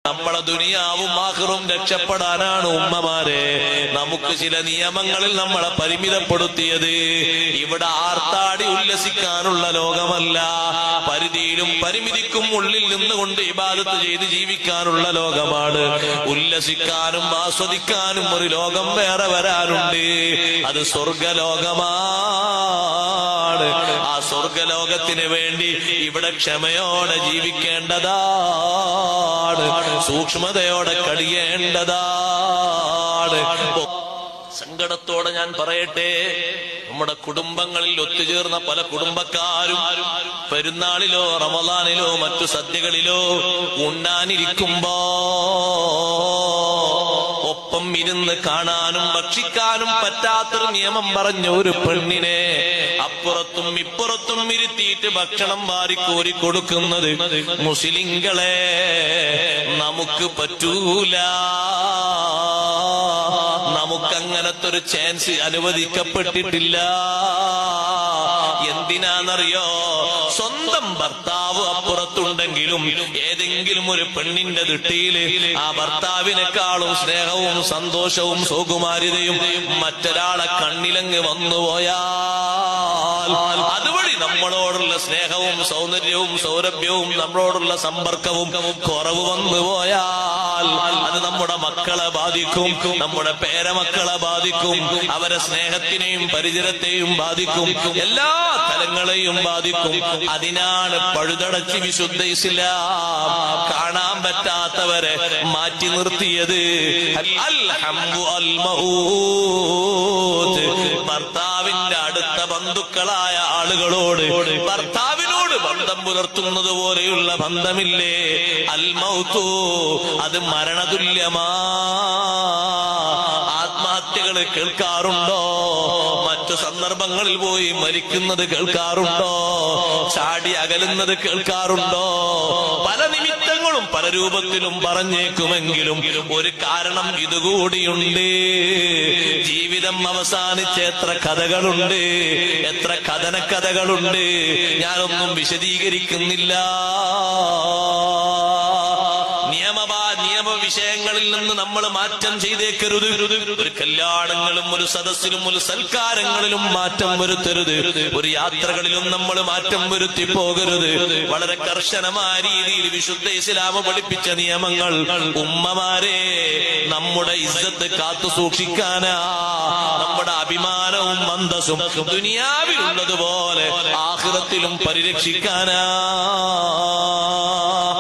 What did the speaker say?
നമ്മളെ ദുനിയാവും ആഖിറും രക്ഷപ്പെടാനാണ് ഉമ്മമാരെ നമുക്ക് ചില നിയമങ്ങളിൽ നമ്മളെ പരിമിതപ്പെടുത്തിയത്. ഇവിടെ ആർത്താടി ഉല്ലസിക്കാനുള്ള ലോകമല്ല, പരിധിയിലും പരിമിതിക്കും ഉള്ളിൽ നിന്നുകൊണ്ട് ഇബാദത്ത് ചെയ്ത് ജീവിക്കാനുള്ള ലോകമാണ്. ഉല്ലസിക്കാനും ആസ്വദിക്കാനും ഒരു ലോകം വേറെ വരാനുണ്ട്, അത് സ്വർഗലോകമാണ്. ആ സ്വർഗലോകത്തിന് വേണ്ടി ഇവിടെ ക്ഷമയോടെ ജീവിക്കേണ്ടതാണ്, സൂക്ഷ്മതയോടെ കഴിയേണ്ടതാണ്. സങ്കടത്തോടെ ഞാൻ പറയട്ടെ, നമ്മുടെ കുടുംബങ്ങളിൽ ഒത്തുചേർന്ന പല കുടുംബക്കാരും പെരുന്നാളിലോ റമളാനിലോ മറ്റു സദ്യകളിലോ ഉണ്ണാനിരിക്കുമ്പോ ഒപ്പം ഇരുന്ന് കാണാനും ഭക്ഷിക്കാനും പറ്റാത്തൊരു നിയമം പറഞ്ഞ ഒരു പെണ്ണിനെ അപ്പുറത്തും ഇപ്പുറത്തും ഇരുത്തിയിട്ട് ഭക്ഷണം വാരിക്കോരി കൊടുക്കുന്നത് മുസ്ലിങ്ങളെ നമുക്ക് പറ്റൂല. നമുക്കങ്ങനത്തെ ഒരു ചാൻസ് അനുവദിക്കപ്പെട്ടിട്ടില്ല. എന്തിനാന്നറിയോ? സ്വന്തം ഭർത്താവ് അപ്പുറത്തുണ്ടെങ്കിലും ഏതെങ്കിലും ഒരു പെണ്ണിന്റെ ദൃഷ്ടിയില് ആ ഭർത്താവിനെക്കാളും സ്നേഹവും സന്തോഷവും സുകുമാരിതയും മറ്റൊരാളെ കണ്ണിലങ്ങ് വന്നുപോയാൽ അതുവഴി നമ്മളോടുള്ള സ്നേഹവും സൗന്ദര്യവും സൗരഭ്യവും നമ്മളോടുള്ള സമ്പർക്കവും കുറവ് വന്നുപോയാൽ അത് നമ്മുടെ മക്കളെ ബാധിക്കും, നമ്മുടെ പേരമക്കളെ ബാധിക്കും, അവരെ സ്നേഹത്തിനെയും പരിചരത്തെയും ബാധിക്കും, എല്ലാ തലങ്ങളെയും ബാധിക്കും. അതിനാണ് പഴുതടച്ച് വിശുദ്ധ ഇസ്ലാം കാണാൻ പറ്റാത്തവരെ മാറ്റി നിർത്തിയത്. ഭർത്താവിന്റെ അടുത്ത ബന്ധുക്കളായ ആളുകളോട് ഭർത്താവിനോട് ബന്ധം പുലർത്തുന്നത് പോലെയുള്ള ബന്ധമില്ലേ? അൽ മൗതു, അത് മരണതുല്യമാ. ആത്മഹത്യകൾ കേൾക്കാറുണ്ടോ? മറ്റു സന്ദർഭങ്ങളിൽ പോയി മരിക്കുന്നത് കേൾക്കാറുണ്ടോ? ചാടി അകലുന്നത് കേൾക്കാറുണ്ടോ? പല നിമിത്തങ്ങളും പല രൂപത്തിലും പറഞ്ഞേക്കുമെങ്കിലും ഒരു കാരണം ഇതുകൂടിയുണ്ട്. ജീവിതം അവസാനിച്ച എത്ര കഥകളുണ്ട്, എത്ര കഥനക്കഥകളുണ്ട്. ഞാനൊന്നും വിശദീകരിക്കുന്നില്ല. നിയമവിഷയങ്ങളിൽ നിന്ന് നമ്മൾ മാറ്റം ചെയ്തേക്കരുത്. ഒരു കല്യാണങ്ങളും ഒരു സദസ്സിലും ഒരു സൽക്കാരങ്ങളിലും മാറ്റം വരുത്തരുത്. ഒരു യാത്രകളിലും നമ്മൾ മാറ്റം വരുത്തി പോകരുത്. വളരെ കർശനമായ രീതിയിൽ വിശുദ്ധ ഇസ്ലാം പഠിപ്പിച്ച നിയമങ്ങൾ ഉമ്മമാരെ നമ്മുടെ ഇസ്സത്ത് കാത്തു സൂക്ഷിക്കാനാ, നമ്മുടെ അഭിമാനവും അന്തസ്സും ദുനിയാവിലുള്ളതുപോലെ ആഖിറത്തിലും പരിരക്ഷിക്കാനാ.